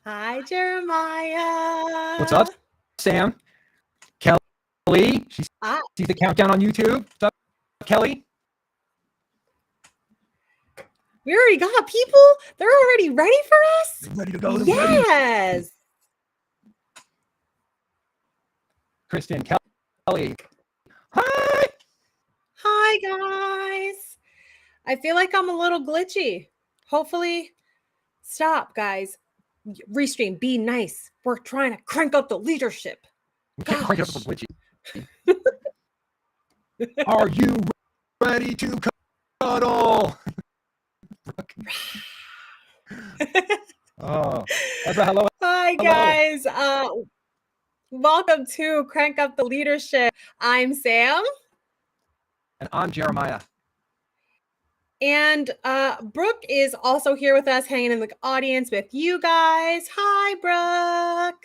Hi, What's Jeremiah. up, Sam? Kelly, she Ah, sees the countdown on YouTube. What's up, Kelly? we already got people. They're already ready for us. Ready to go. Ready. Yes. Kristen, Kelly. Hi. Hi, guys. I feel like I'm a little glitchy. Hopefully, stop, guys. Restream. Be nice. We're trying to crank up the leadership. We can't crank it up for Gosh. glitchy. Are you ready to cuddle? Oh, Ezra, hello. Hi, Hello. guys. Welcome to Crank Up the Leadership. I'm Sam. And I'm Jeremiah. And Brooke is also here with us, hanging in the audience with you guys. Hi, Brooke.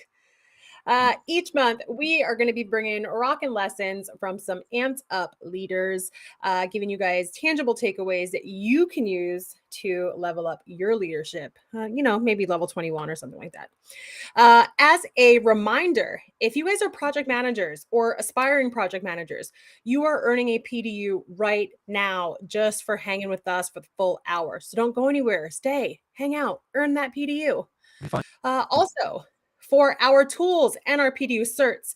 Each month, we are going to be bringing Rockin Lessons from some amped up leaders, giving you guys tangible takeaways that you can use to level up your leadership. Maybe level 21 or something like that. As a reminder, if you guys are project managers or aspiring project managers, you are earning a PDU right now just for hanging with us for the full hour. So don't go anywhere. Stay, hang out, earn that PDU. Fun. Also, for our tools and our PDU certs,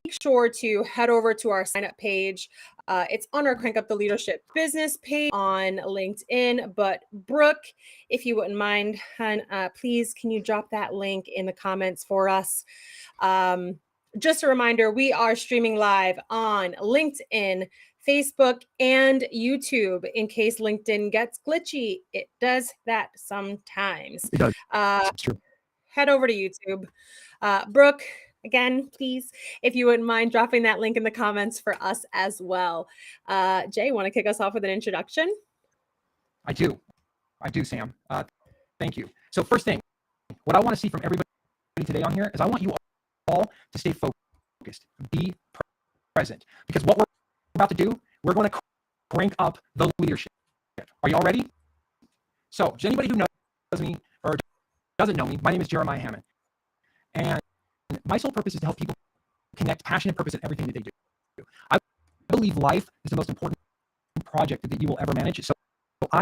make sure to head over to our sign up page. It's on our Crank Up the Leadership business page on LinkedIn. But Brooke, if you wouldn't mind, hun, please can you drop that link in the comments for us? Just a reminder, we are streaming live on LinkedIn, Facebook, and YouTube. In case LinkedIn gets glitchy, it does that sometimes. It does. It's true. Head over to YouTube. Brooke, again, please, if you wouldn't mind dropping that link in the comments for us as well. Jay, want to kick us off with an introduction? I do, Sam. Thank you. So first thing, what I want to see from everybody today on here is I want you all to stay focused, be present, because what we're about to do, we're going to crank up the leadership. Are you all ready? So, does anybody who knows me or doesn't know me, my name is Jeremiah Hammond, and my sole purpose is to help people connect passion and purpose in everything that they do. I believe life is the most important project that you will ever manage. So I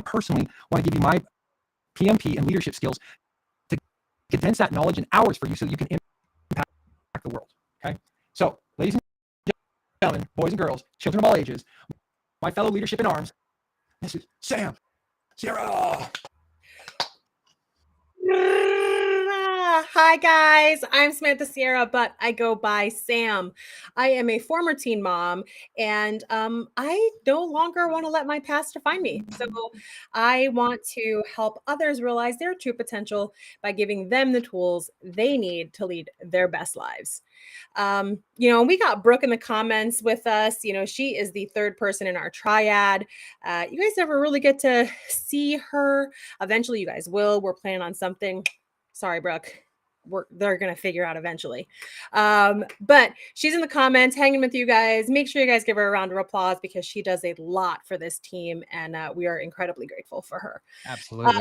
personally want to give you my PMP and leadership skills to condense that knowledge in hours for you so that you can impact the world. Okay? So, ladies and gentlemen, boys and girls, children of all ages, my fellow leadership in arms, this is Sam, Sierra. Hi, guys. I'm Samantha Sierra, but I go by Sam. I am a former teen mom, and I no longer want to let my past define me. So I want to help others realize their true potential by giving them the tools they need to lead their best lives. We got Brooke in the comments with us. She is the third person in our triad. You guys never really get to see her. Eventually, you guys will. We're planning on something. Sorry, Brooke. They're going to figure out eventually. But she's in the comments hanging with you guys. Make sure you guys give her a round of applause because she does a lot for this team. And we are incredibly grateful for her. Absolutely.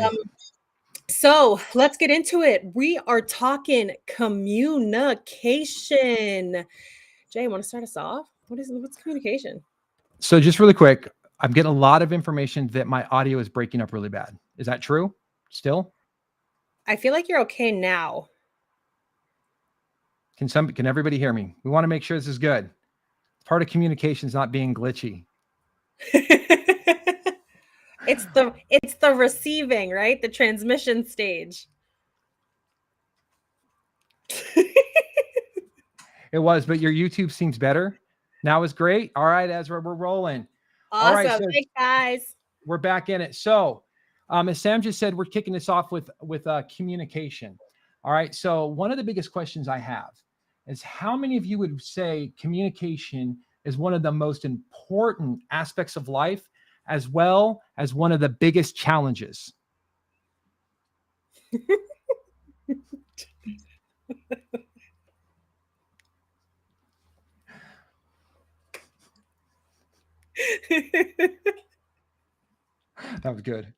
So let's get into it. We are talking communication. Jay, want to start us off? What's communication? So just really quick, I'm getting a lot of information that my audio is breaking up really bad. Is that true? Still? I feel like you're okay now. Can everybody hear me? We want to make sure this is good. Part of communication is not being glitchy. It's the receiving, right? The transmission stage. It was, but your YouTube seems better. Now is great. All right, Ezra, we're rolling. Awesome. All right, so thanks, guys. we're back in it. So, as Sam just said, we're kicking this off with communication. All right. So one of the biggest questions I have is how many of you would say communication is one of the most important aspects of life, as well as one of the biggest challenges? That was good.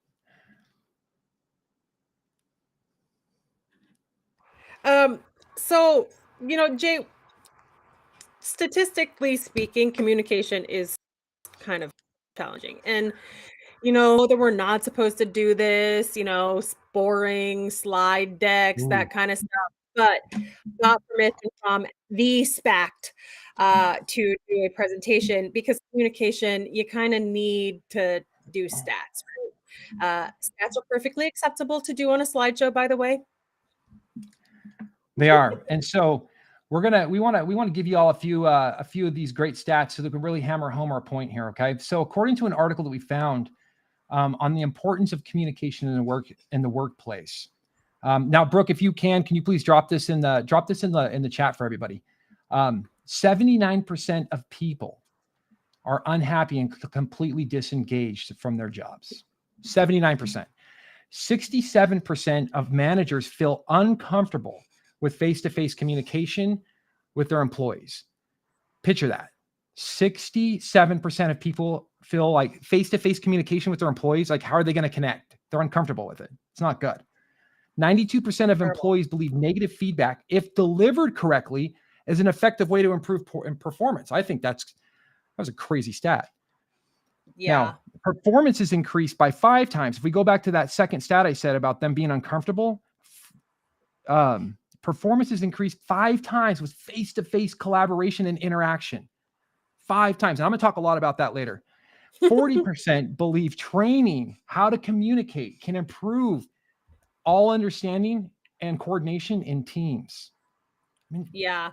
Um, so, Jay, statistically speaking, communication is kind of challenging. And, that we're not supposed to do this, boring slide decks, Ooh. that kind of stuff. But got permission from the SPACT to do a presentation because communication, you kind of need to do stats, right? Stats are perfectly acceptable to do on a slideshow, by the way. They are. And so we want to give you all a few of these great stats so that we can really hammer home our point here. Okay. So according to an article that we found on the importance of communication in the workplace. Now, Brooke, if you can you please drop this in the chat for everybody? 79% of people are unhappy and completely disengaged from their jobs. 79%. 67% of managers feel uncomfortable with face-to-face communication with their employees. Picture that. 67% of people feel like face-to-face communication with their employees, like how are they going to connect? They're uncomfortable with it. It's not good. 92% of Terrible. employees believe negative feedback, if delivered correctly, is an effective way to improve performance. I think that was a crazy stat. Yeah. Now, performance is increased by 5 times. If we go back to that second stat I said about them being uncomfortable, performance is increased 5 times with face-to-face collaboration and interaction. 5 times. And I'm going to talk a lot about that later. 40% believe training how to communicate can improve all understanding and coordination in teams. Yeah.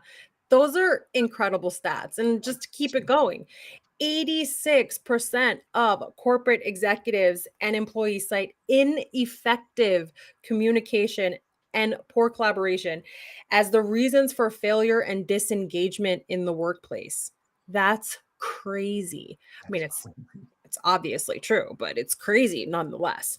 Those are incredible stats. And just to keep it going, 86% of corporate executives and employees cite ineffective communication and poor collaboration as the reasons for failure and disengagement in the workplace. That's crazy. I mean, it's obviously true, but it's crazy nonetheless.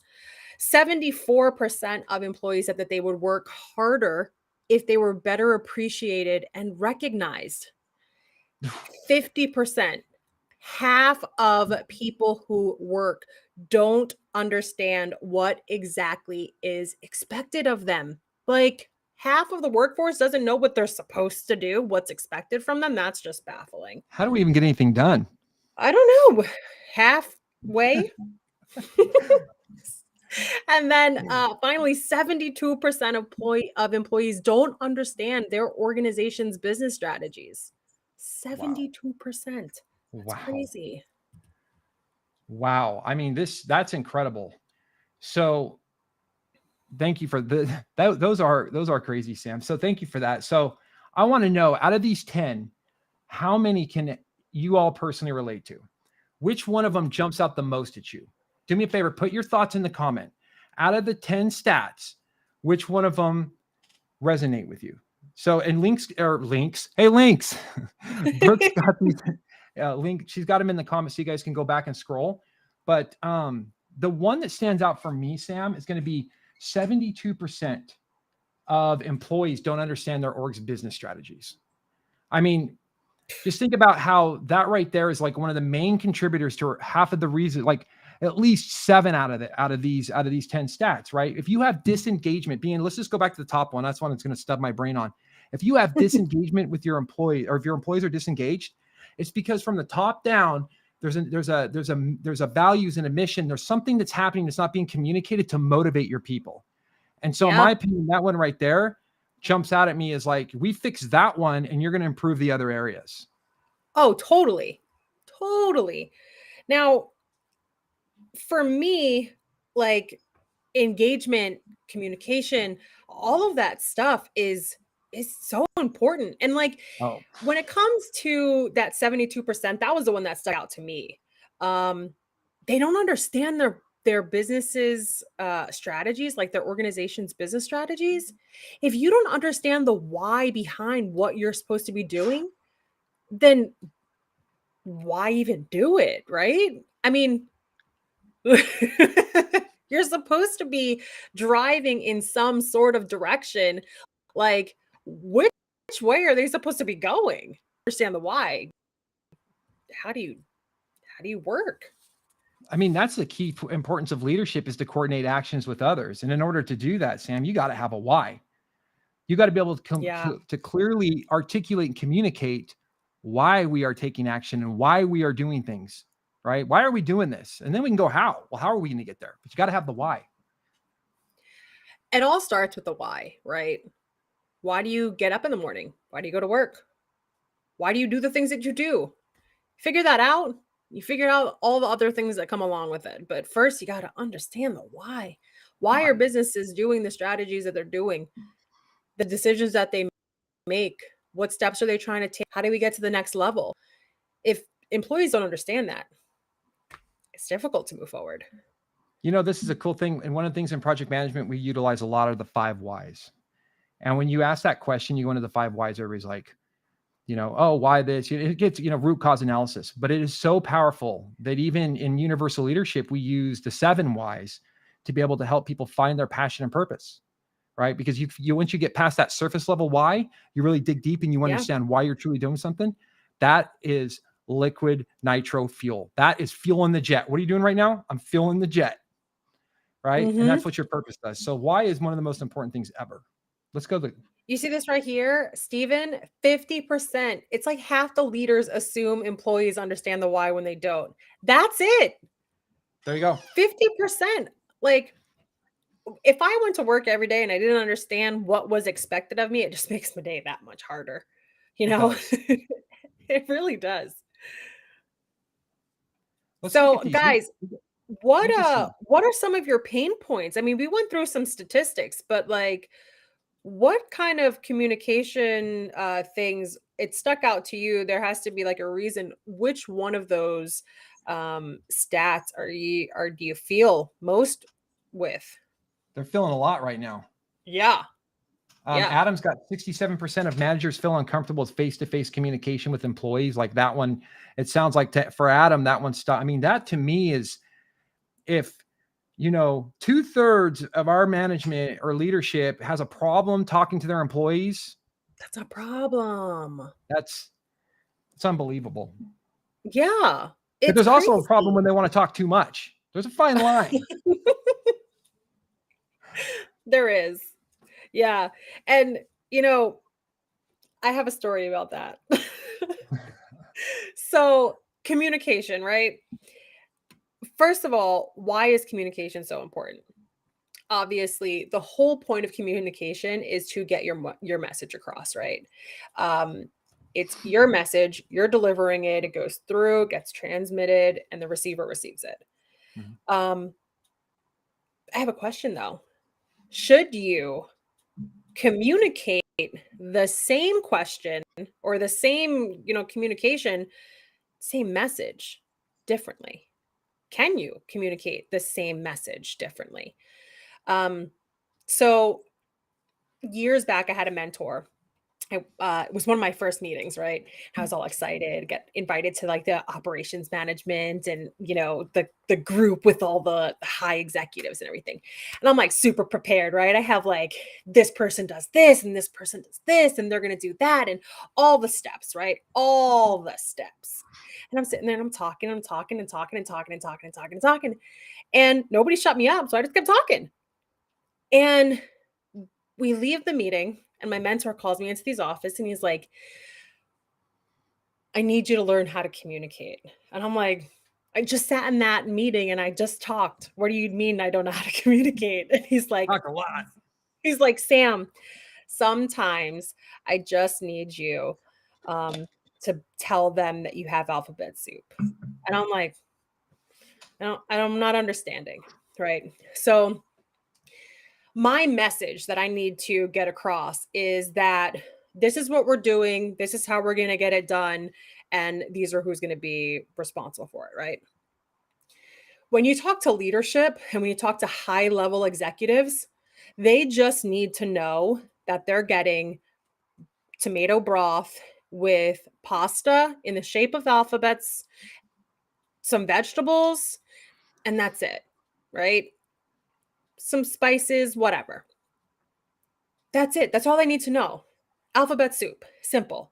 74% of employees said that they would work harder if they were better appreciated and recognized. 50%, half of people who work don't understand what exactly is expected of them. Like half of the workforce doesn't know what they're supposed to do, what's expected from them. That's just baffling. How do we even get anything done? I don't know. Halfway. And then finally, 72% of employees don't understand their organization's business strategies. Wow. 72%. That's Wow. crazy. Wow. I mean, that's incredible. So thank you for those are crazy, Sam. So thank you for that. So I want to know, out of these 10, how many can you all personally relate to? Which one of them jumps out the most at you? Do me a favor, put your thoughts in the comment. Out of the 10 stats, which one of them resonate with you? So, and links. Hey, links. Brooke's got these link. She's got them in the comments so you guys can go back and scroll. But the one that stands out for me, Sam, is going to be 72% of employees don't understand their org's business strategies. I mean, just think about how that right there is like one of the main contributors to half of the reason, like at least 7 out of these 10 stats, right? If you have disengagement let's just go back to the top one. That's one that's going to stub my brain on. If you have disengagement with your employee, or if your employees are disengaged, it's because from the top down, there's a values and a mission. There's something that's happening that's not being communicated to motivate your people. And so in my Yeah. opinion, that one right there jumps out at me as like, we fix that one and you're going to improve the other areas. Oh, totally. Totally. Now, for me, like engagement, communication, all of that stuff is so important. And like Oh, when it comes to that 72%, that was the one that stuck out to me. Um, they don't understand their businesses strategies, like their organization's business strategies. If you don't understand the why behind what you're supposed to be doing, then why even do it, right? I mean, you're supposed to be driving in some sort of direction. Like, which way are they supposed to be going? Understand the why. How do you work? I mean, that's the key importance of leadership, is to coordinate actions with others. And in order to do that, Sam, you got to have a why. You got to be able Yeah. to clearly articulate and communicate why we are taking action and why we are doing things, right? Why are we doing this? And then we can go how. Well, how are we going to get there? But you got to have the why. It all starts with the why, right? Why do you get up in the morning? Why do you go to work? Why do you do the things that you do? Figure that out. You figure out all the other things that come along with it. But first, you got to understand the why. Why are Why? businesses doing the strategies that they're doing, the decisions that they make? What steps are they trying to take? How do we get to the next level? If employees don't understand that, it's difficult to move forward. You know, this is a cool thing. And one of the things in project management, we utilize a lot of the 5 whys. And when you ask that question, you go into the 5 whys, everybody's like, oh, why this? It gets, root cause analysis. But it is so powerful that even in universal leadership, we use the 7 whys to be able to help people find their passion and purpose, right? Because you once you get past that surface level why, you really dig deep and you Yeah. understand why you're truly doing something. That is liquid nitro fuel. That is fueling the jet. What are you doing right now? I'm fueling the jet, right? And that's what your purpose does. So why is one of the most important things ever. Let's go. You see this right here, Stephen? 50%. It's like half the leaders assume employees understand the why when they don't. That's it. There you go. 50%. Like, if I went to work every day and I didn't understand what was expected of me, it just makes my day that much harder. You It know, does. it really does. Let's look So, at these. guys, Let me just see. what are some of your pain points? I mean, we went through some statistics, but like, what kind of communication things it stuck out to you? There has to be like a reason. Which one of those stats do you feel most with? They're feeling a lot right now. Yeah. Yeah. Adam's got 67% of managers feel uncomfortable with face-to-face communication with employees. Like that one, it sounds like for Adam, that one's stuck. I mean, that to me is if 2/3 of our management or leadership has a problem talking to their employees. That's a problem. It's unbelievable. Yeah. But It's there's also a crazy. problem when they want to talk too much. There's a fine line. There is. Yeah. And, I have a story about that. So, communication, right? First of all, why is communication so important? Obviously, the whole point of communication is to get your message across, right? Um, it's your message, you're delivering it, it goes through, gets transmitted, and the receiver receives it. Mhm. I have a question though. Should you communicate the same question or the same, communication, same message differently? Can you communicate the same message differently? Um, so years back, I had a mentor. It was one of my first meetings, right? I was all excited, get invited to like the operations management and the group with all the high executives and everything. And I'm like super prepared, right? I have like this person does this and this person does this and they're gonna do that and all the steps, right? All the steps. And I'm sitting there and I'm talking and talking and talking and talking and talking and talking and talking. And nobody shut me up. So I just kept talking. And we leave the meeting and my mentor calls me into his office and he's like, I need you to learn how to communicate. And I'm like, I just sat in that meeting and I just talked. What do you mean I don't know how to communicate? And Talk a lot. he's like, Sam, sometimes I just need you to tell them that you have alphabet soup. And I'm like, I'm not understanding. Right. So my message that I need to get across is that this is what we're doing, this is how we're going to get it done, and these are who's going to be responsible for it, right? When you talk to leadership and when you talk to high level executives, they just need to know that they're getting tomato broth with pasta in the shape of alphabets, some vegetables, and that's it, right? Some spices, whatever. That's it. That's all I need to know. Alphabet soup, simple.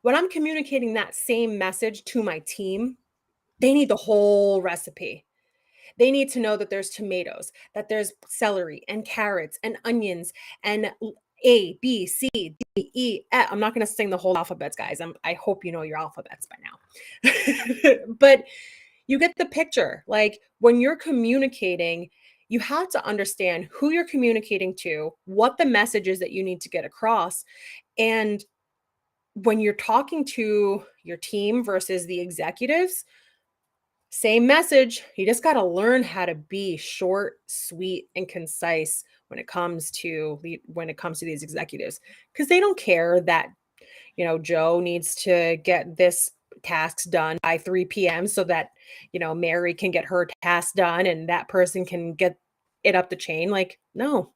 When I'm communicating that same message to my team, they need the whole recipe. They need to know that there's tomatoes, that there's celery and carrots and onions and A, B, C, D, E, F. I'm not going to sing the whole alphabets, guys. I hope you know your alphabets by now. But you get the picture. Like when you're communicating, you have to understand who you're communicating to, what the message is that you need to get across. And when you're talking to your team versus the executives, same message. You just got to learn how to be short, sweet, and concise when it comes to these executives, because they don't care that Joe needs to get this tasks done by 3 p.m. so that Mary can get her task done and that person can get it up the chain. Like, no,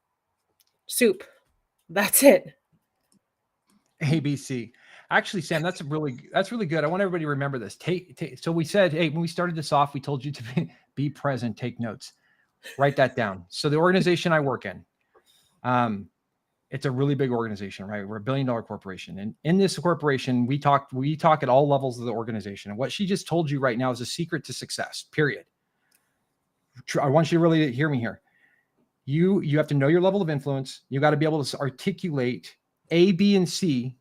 soup. That's it. ABC. Actually, Sam, that's really good. I want everybody to remember this. So we said, hey, when we started this off, we told you to be present, take notes, write that down. So the organization I work in, it's a really big organization, right? We're $1 billion corporation, and in this corporation, we talk at all levels of the organization. And what she just told you right now is a secret to success. Period. I want you to really hear me here. You have to know your level of influence. You got to be able to articulate A, B, and C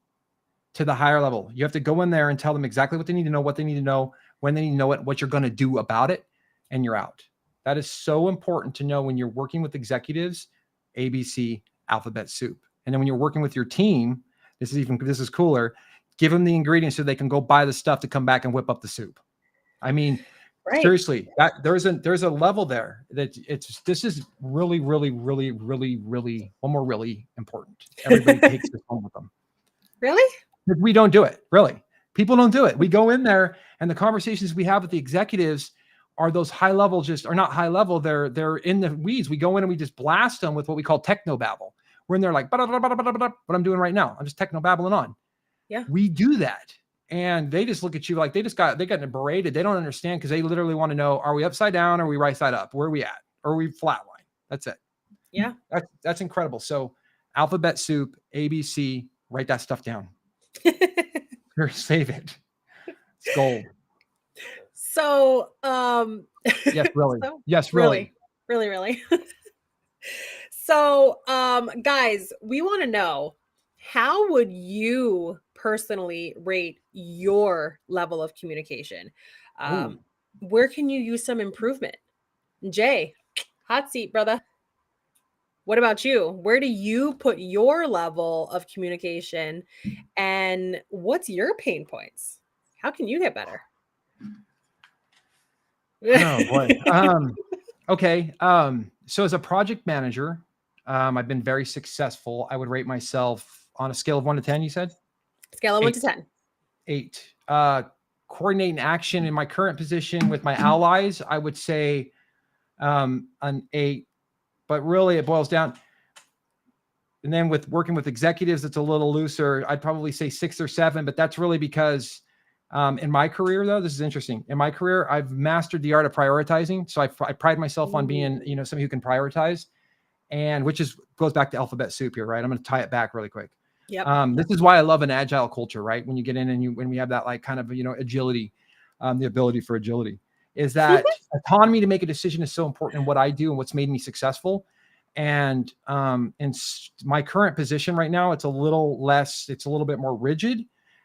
to the higher level. You have to go in there and tell them exactly what they need to know, when they need to know it, what you're going to do about it, and you're out. That is so important to know when you're working with executives, ABC, alphabet soup. And then when you're working with your team, this is cooler. Give them the ingredients so they can go buy the stuff to come back and whip up the soup. I mean, Right. seriously, that there's a level there that this is really, really, really, really, really, one more really important. Everybody takes this home with them. Really? We don't do it. Really. People don't do it. We go in there and the conversations we have with the executives are those high level, are not high level. They're in the weeds. We go in and we just blast them with what we call techno babble. We're in there like, what I'm doing right now. I'm just techno babbling on. Yeah. We do that. And they just look at you like they got berated. They don't understand because they literally want to know, are we upside down? Or are we right side up? Where are we at? Or are we flatline? That's it. Yeah. That's incredible. So alphabet soup, ABC, write that stuff down. Or save it. It's gold. So, yes, really. So, Yes, really. Really. So, guys, we want to know, how would you personally rate your level of communication? Where can you use some improvement? Jay, hot seat, brother. What about you? Where do you put your level of communication, and what's your pain points? How can you get better? Oh boy. Okay. So as a project manager, I've been very successful. I would rate myself on a scale of 1 to 10, you said? Scale of 1 to 10. 8. Coordinating action in my current position with my allies, I would say an 8. But really it boils down. And then with working with executives, it's a little looser. I'd probably say 6 or 7, but that's really because in my career, though, this is interesting. In my career, I've mastered the art of prioritizing. So I pride myself on being, somebody who can prioritize, and which goes back to alphabet soup here, right? I'm going to tie it back really quick. Yep. This is why I love an agile culture, right? When you get in and when we have that like kind of, agility, the ability for agility is that autonomy to make a decision is so important in what I do and what's made me successful. And in my current position right now, it's a little bit more rigid.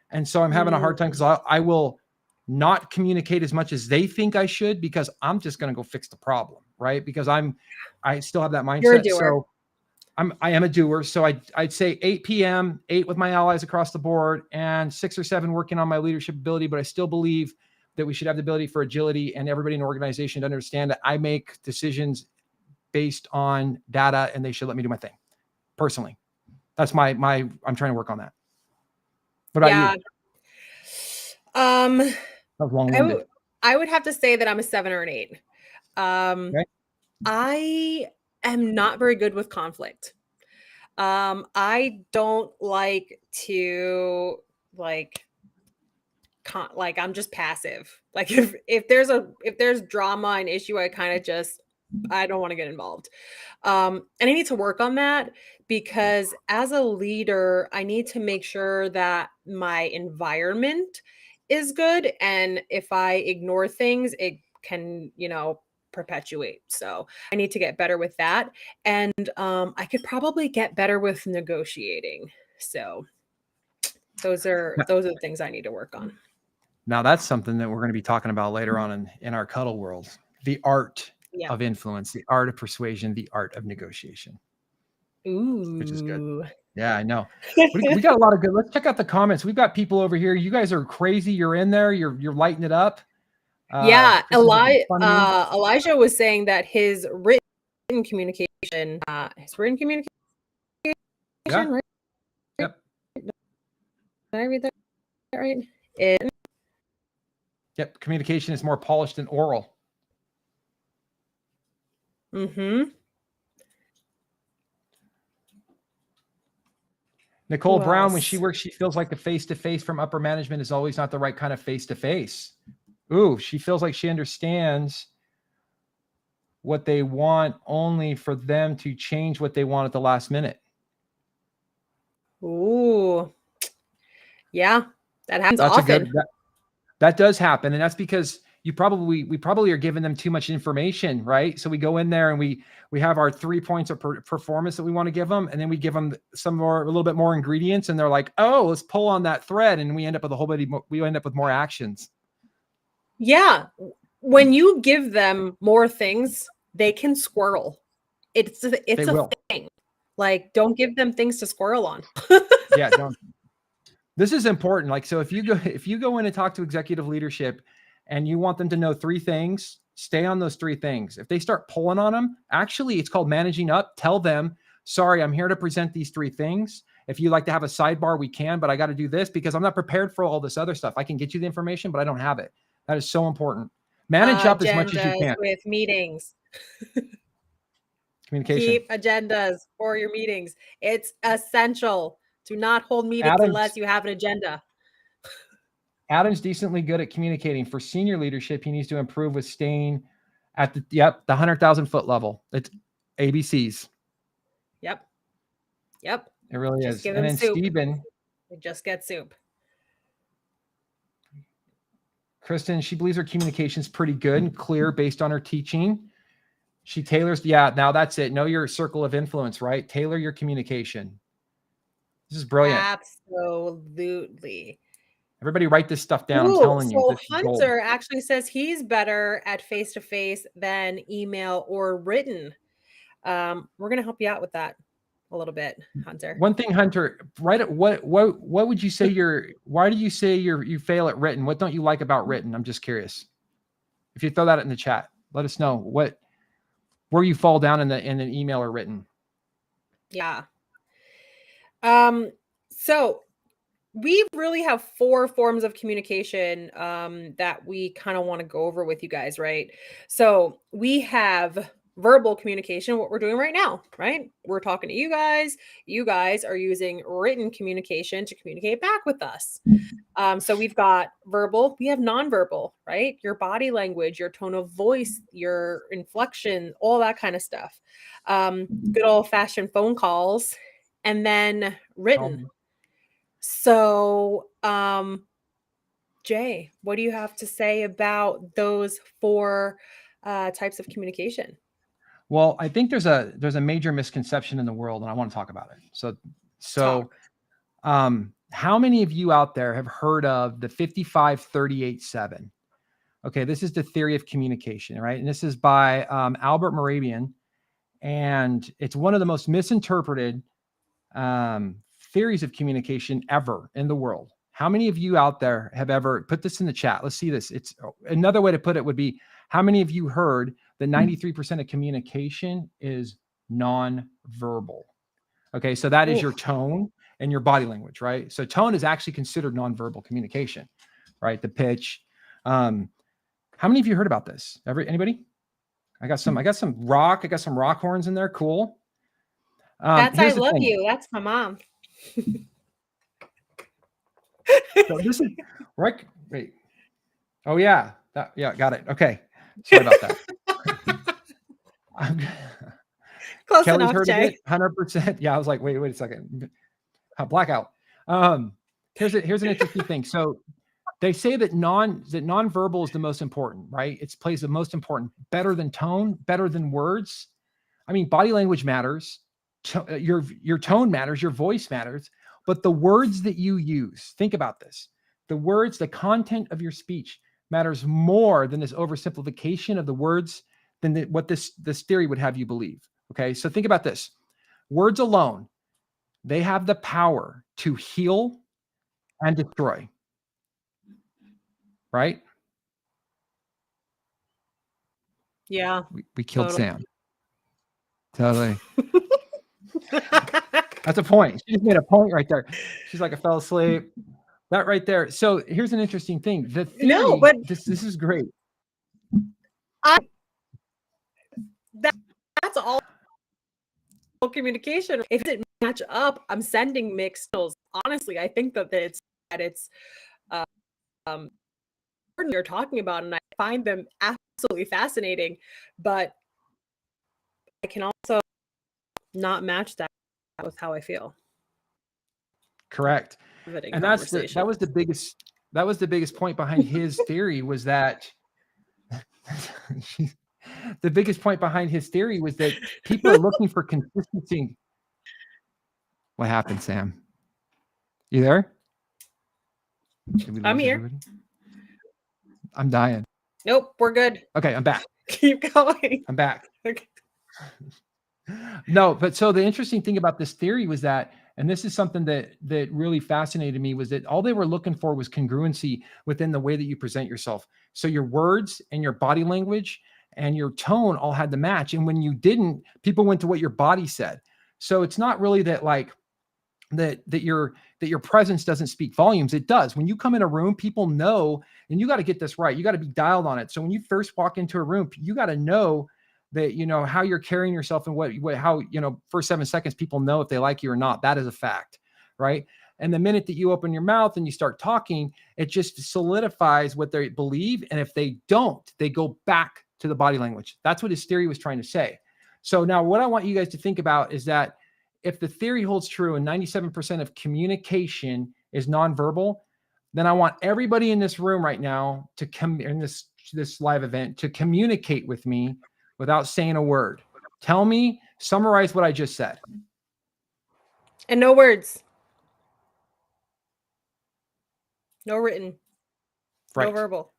And so I'm having a hard time because I will not communicate as much as they think I should, because I'm just going to go fix the problem, right? Because I still have that mindset. You're a doer. So I am a doer. So I'd say 8 p.m., 8 with my allies across the board, and 6 or 7 working on my leadership ability. But I still believe that we should have the ability for agility and everybody in the organization to understand that I make decisions based on data and they should let me do my thing. Personally, that's I'm trying to work on that. What about you? That was long-winded. I would have to say that I'm a 7 or an 8. Okay. I am not very good with conflict. I don't like to I'm just passive. Like if there's drama and issue, I don't want to get involved. And I need to work on that, because as a leader, I need to make sure that my environment is good. And if I ignore things, it can, perpetuate. So I need to get better with that. And I could probably get better with negotiating. So those are the things I need to work on. Now that's something that we're going to be talking about later on in our cuddle world. The art of influence, the art of persuasion, the art of negotiation. Ooh. Which is good. Yeah, I know. We got a lot of good. Let's check out the comments. We've got people over here. You guys are crazy. You're in there. You're lighting it up. Yeah, Elijah was saying that his written communication, yeah. right? Yep. Did I read that right? Yep. Communication is more polished than oral. Mm-hmm. Nicole Brown, when she works, she feels like the face-to-face from upper management is always not the right kind of face-to-face. Ooh, she feels like she understands what they want only for them to change what they want at the last minute. Ooh. Yeah, that happens often. That does happen. And that's because we probably are giving them too much information, right? So we go in there and we have our 3 points of performance that we want to give them. And then we give them a little bit more ingredients. And they're like, oh, let's pull on that thread. And we end up with we end up with more actions. Yeah. When you give them more things, they can squirrel. It's a thing. Like, don't give them things to squirrel on. Yeah, don't. This is important. Like, so if you go in and talk to executive leadership and you want them to know 3 things, stay on those 3 things. If they start pulling on them, actually, it's called managing up. Tell them, sorry, I'm here to present these 3 things. If you like to have a sidebar, we can, but I got to do this because I'm not prepared for all this other stuff. I can get you the information, but I don't have it. That is so important. Manage up as much as you can. With meetings. Communication. Keep agendas for your meetings. It's essential. Do not hold meetings unless you have an agenda. Adam's decently good at communicating. For senior leadership, he needs to improve with staying at the 100,000 foot level. It's ABCs. Yep. It really just is. Give and them then soup. Stephen. They just get soup. Kristen, she believes her communication is pretty good and clear based on her teaching. She tailors. Yeah, now that's it. Know your circle of influence, right? Tailor your communication. This is brilliant. Absolutely. Everybody write this stuff down. I'm telling you. So Hunter actually says he's better at face-to-face than email or written. We're going to help you out with that a little bit, Hunter. One thing, Hunter, what would you say why do you say you fail at written? What don't you like about written? I'm just curious. If you throw that in the chat, let us know where you fall down in an email or written. Yeah. So we really have 4 forms of communication that we kind of want to go over with you guys, right? So we have verbal communication, what we're doing right now, right? We're talking to you guys. You guys are using written communication to communicate back with us. So we've got verbal, we have nonverbal, right? Your body language, your tone of voice, your inflection, all that kind of stuff. Good old fashioned phone calls, and then written. So, Jay, what do you have to say about those 4 types of communication? Well, I think there's a major misconception in the world, and I want to talk about it. So, how many of you out there have heard of the 55-38-7? Okay, this is the theory of communication, right? And this is by Albert Moravian, and it's one of the most misinterpreted theories of communication ever in the world. How many of you out there have ever put this in the chat? Let's see this. It's another way to put it would be, how many of you heard that 93% of communication is nonverbal? Okay, so that is your tone and your body language, right? So tone is actually considered nonverbal communication, right? The pitch. How many of you heard about this? Anybody? I got some rock. I got some rock horns in there. Cool. That's I love you. That's my mom. So this is right. Wait. Oh yeah. Yeah. Got it. Okay. Sorry about that. Close Kelly's enough, heard Jay. of it. 100%. Yeah. I was like, wait a second. Blackout. Here's an interesting thing. So they say that nonverbal is the most important, right? It plays the most important, better than tone, better than words. I mean, body language matters. Your tone matters. Your voice matters. But the words that you use, think about this. The words, the content of your speech matters more than this oversimplification of the words than what this theory would have you believe. Okay, so think about this. Words alone, they have the power to heal and destroy, right? Yeah, We killed totally. Sam. Totally. That's a point. She just made a point right there. She's like, I fell asleep. That right there. So here's an interesting thing. The theory, No, but this is great. That's all communication. If it didn't match up, I'm sending mixed signals. Honestly, I think that it's you're talking about, and I find them absolutely fascinating, but I can also not match that with how I feel. Correct. And that was the biggest point behind his theory was that the biggest point behind his theory was that people are looking for consistency. What happened, Sam? You there? I'm here. Everybody? I'm dying. Nope, we're good. Okay, I'm back. Keep going. I'm back. Okay. No, but so the interesting thing about this theory was that, and this is something that really fascinated me, was that all they were looking for was congruency within the way that you present yourself. So your words and your body language and your tone all had to match. And when you didn't, people went to what your body said. So it's not really that like that your presence doesn't speak volumes. It does. When you come in a room, people know, and you got to get this right. You got to be dialed on it. So when you first walk into a room, you got to know that, you know, how you're carrying yourself and how, you know, first 7 seconds, people know if they like you or not. That is a fact, right? And the minute that you open your mouth and you start talking, it just solidifies what they believe. And if they don't, they go back to the body language. That's what his theory was trying to say. So now what I want you guys to think about is that if the theory holds true and 97% of communication is nonverbal, then I want everybody in this room right now to come in this live event to communicate with me without saying a word. Tell me, summarize what I just said. And no words. No written. Right. No verbal.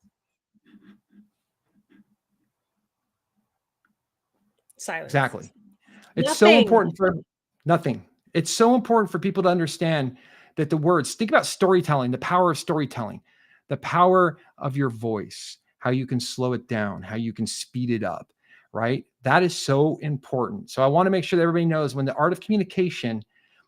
Silence. Exactly. It's so important for nothing. It's so important for people to understand that the words, think about storytelling, the power of storytelling, the power of your voice, how you can slow it down, how you can speed it up, right? That is so important. So I want to make sure that everybody knows when the art of communication,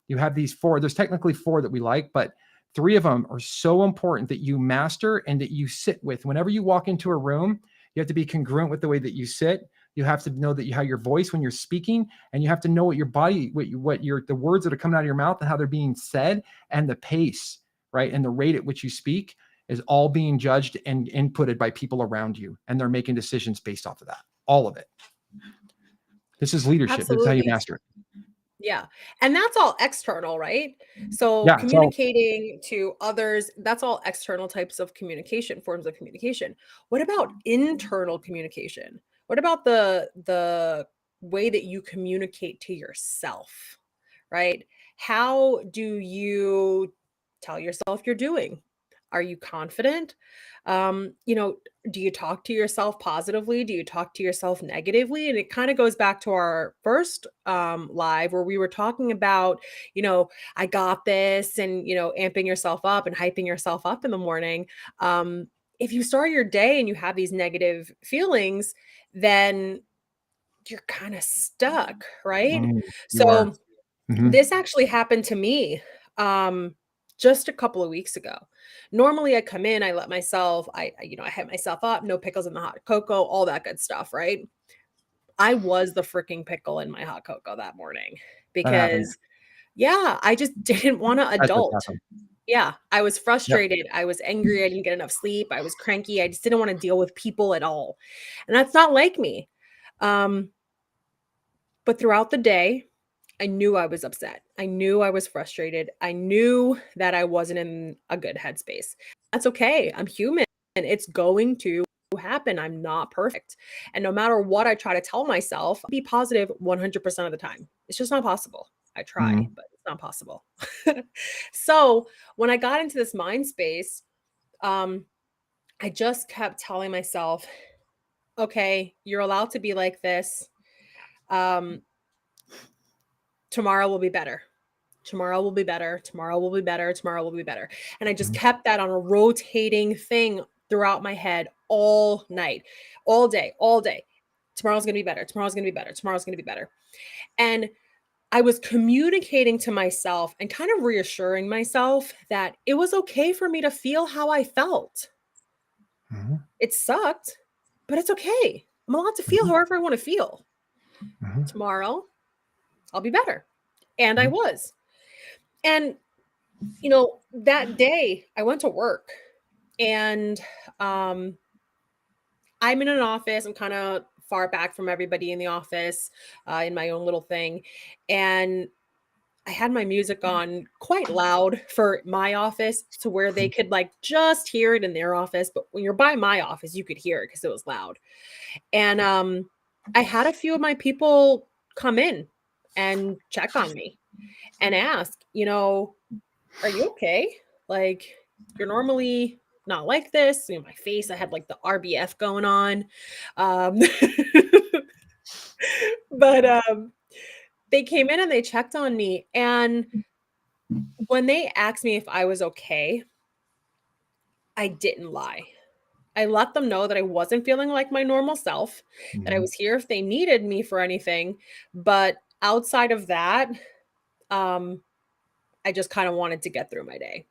you have these 4, there's technically 4 that we like, but 3 of them are so important that you master and that you sit with. Whenever you walk into a room, you have to be congruent with the way that you sit. You have to know that you have your voice when you're speaking, and you have to know what your body, the words that are coming out of your mouth and how they're being said, and the pace, right? And the rate at which you speak is all being judged and inputted by people around you. And they're making decisions based off of that. All of it. This is leadership. Absolutely. This is how you master it. Yeah. And that's all external, right? So yeah, communicating to others, that's all external types of communication, forms of communication. What about internal communication? What about the way that you communicate to yourself, right? How do you tell yourself you're doing? Are you confident? Do you talk to yourself positively? Do you talk to yourself negatively? And it kind of goes back to our first live where we were talking about, I got this, and, amping yourself up and hyping yourself up in the morning. If you start your day and you have these negative feelings, then you're kind of stuck, right? So this actually happened to me just a couple of weeks ago. Normally I come in, I let myself, I hype myself up, no pickles in the hot cocoa, all that good stuff, right? I was the freaking pickle in my hot cocoa that morning because I just didn't want to adult. Yeah, I was frustrated. Yep. I was angry. I didn't get enough sleep. I was cranky. I just didn't want to deal with people at all. And that's not like me. But throughout the day, I knew I was upset. I knew I was frustrated. I knew that I wasn't in a good headspace. That's okay. I'm human. It's going to happen. I'm not perfect. And no matter what I try to tell myself, be positive 100% of the time. It's just not possible. I try, Mhm. but it's not possible. So when I got into this mind space, um, I just kept telling myself, okay, you're allowed to be like this. Um, Tomorrow will be better. Tomorrow will be better. Tomorrow will be better. Tomorrow will be better. And I just Mhm. kept that on a rotating thing throughout my head all night, all day, all day. Tomorrow's going to be better. Tomorrow's going to be better. Tomorrow's going to be better. And I was communicating to myself and kind of reassuring myself that it was okay for me to feel how I felt. Mhm. It sucked, but it's okay. I'm allowed to feel Mhm. however I want to feel. Mhm. Tomorrow, I'll be better. And I Mhm. was. And, that day I went to work and um, I'm in an office. I'm kind of far back from everybody in the office in my own little thing. And I had my music on quite loud for my office to where they could like just hear it in their office. But when you're by my office, you could hear it because it was loud. And I had a few of my people come in and check on me and ask, are you okay? Like, you're normally not like this. My face, I had like the RBF going on. Um, but they came in and they checked on me. And when they asked me if I was okay, I didn't lie. I let them know that I wasn't feeling like my normal self, that I Mhm. was here if they needed me for anything. But outside of that, um, I just kind of wanted to get through my day.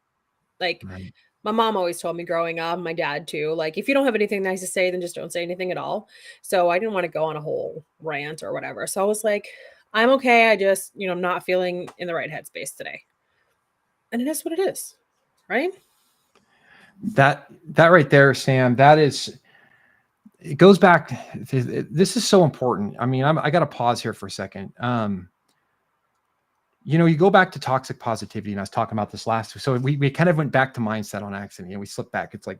Like, Right. my mom always told me growing up, my dad too, like, if you don't have anything nice to say, then just don't say anything at all. So I didn't want to go on a whole rant or whatever. So I was like, I'm okay. I just, I'm not feeling in the right headspace today. And it is what it is. Right. That right there, Sam, that is, it goes back. This is so important. I mean, I got to pause here for a second. You go back to toxic positivity, and I was talking about this last week. So we kind of went back to mindset on accident, and we slipped back. It's like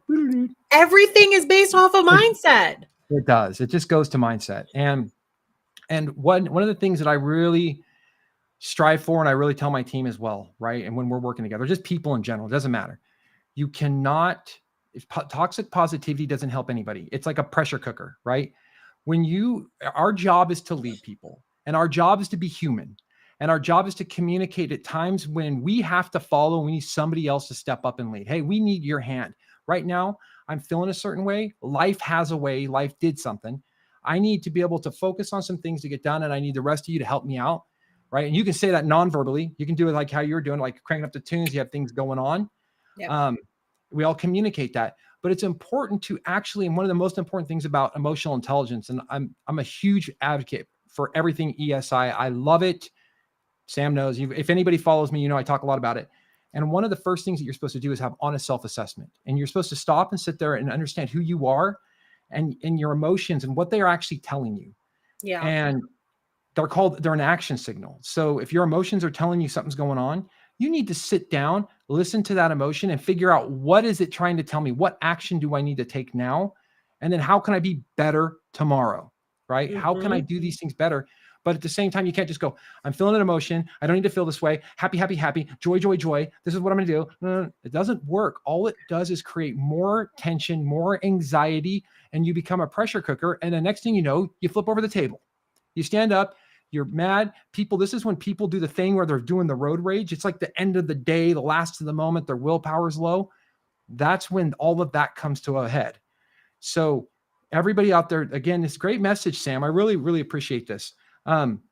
Everything is based off of mindset. it does. It just goes to mindset. And one of the things that I really strive for, and I really tell my team as well, right? And when we're working together, just people in general, it doesn't matter. You cannot, if toxic positivity doesn't help anybody. It's like a pressure cooker, right? Our job is to lead people, and our job is to be human. And our job is to communicate at times when we have to follow, we need somebody else to step up and lead. Hey, we need your hand. Right now, I'm feeling a certain way. Life has a way. Life did something. I need to be able to focus on some things to get done, and I need the rest of you to help me out. Right. And you can say that non-verbally. You can do it like how you're doing, like cranking up the tunes. You have things going on. Yep. Um, we all communicate that, but it's important to actually, and one of the most important things about emotional intelligence, and I'm a huge advocate for everything ESI. I love it. Sam knows. If anybody follows me, I talk a lot about it. And one of the first things that you're supposed to do is have honest self-assessment. And you're supposed to stop and sit there and understand who you are and your emotions and what they are actually telling you. Yeah. And they're an action signal. So if your emotions are telling you something's going on, you need to sit down, listen to that emotion and figure out, what is it trying to tell me? What action do I need to take now? And then how can I be better tomorrow? Right? How can I Hmm. do these things better? But at the same time, you can't just go, I'm feeling an emotion. I don't need to feel this way. Happy, happy, happy. Joy, joy, joy. This is what I'm going to do. No, it doesn't work. All it does is create more tension, more anxiety, and you become a pressure cooker. And the next thing you know, you flip over the table. You stand up, you're mad. This is when people do the thing where they're doing the road rage. It's like the end of the day, the last of the moment, their willpower's low. That's when all of that comes to a head. So everybody out there, again, this great message, Sam. I really, really appreciate this. Um,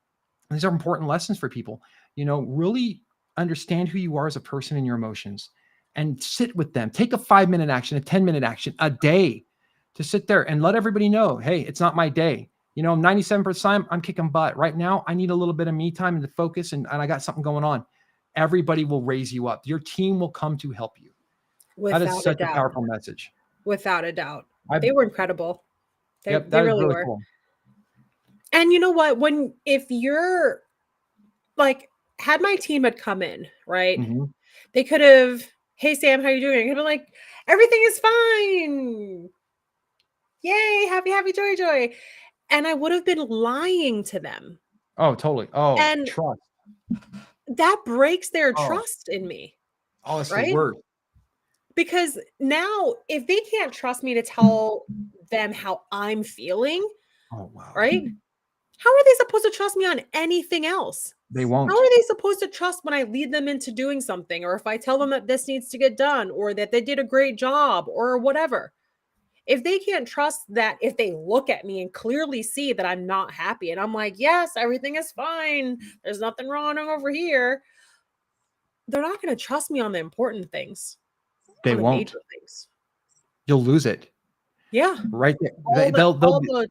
these are important lessons for people. Really understand who you are as a person and your emotions, and sit with them. Take a 5-minute action, a 10-minute action a day to sit there and let everybody know, hey, it's not my day. 97% of the time I'm kicking butt. Right now, I need a little bit of me time and to focus, and I got something going on. Everybody will raise you up. Your team will come to help you. That is Without a such a doubt. powerful message. Without a doubt. I They were incredible. They Yep, they that is really really were. cool. And you know what? If you're like, had my team had come in, right? Mhm. They could have, "Hey, Sam, how you doing?" I could have been like, "Everything is fine. Yay, happy, happy, joy, joy." And I would have been lying to them. Oh, totally. Oh, And trust. that breaks their Oh, trust in me, oh, it's the right? worst. Because now if they can't trust me to tell them how I'm feeling, Oh, wow. right? How are they supposed to trust me on anything else? They How won't. are they supposed to trust when I lead them into doing something, or if I tell them that this needs to get done, or that they did a great job, or whatever? If they can't trust that, if they look at me and clearly see that I'm not happy and I'm like, "Yes, everything is fine. There's nothing wrong over here." They're not going to trust me on the important things, They on the won't. major things. You'll lose it Yeah. right there. All the They'll all the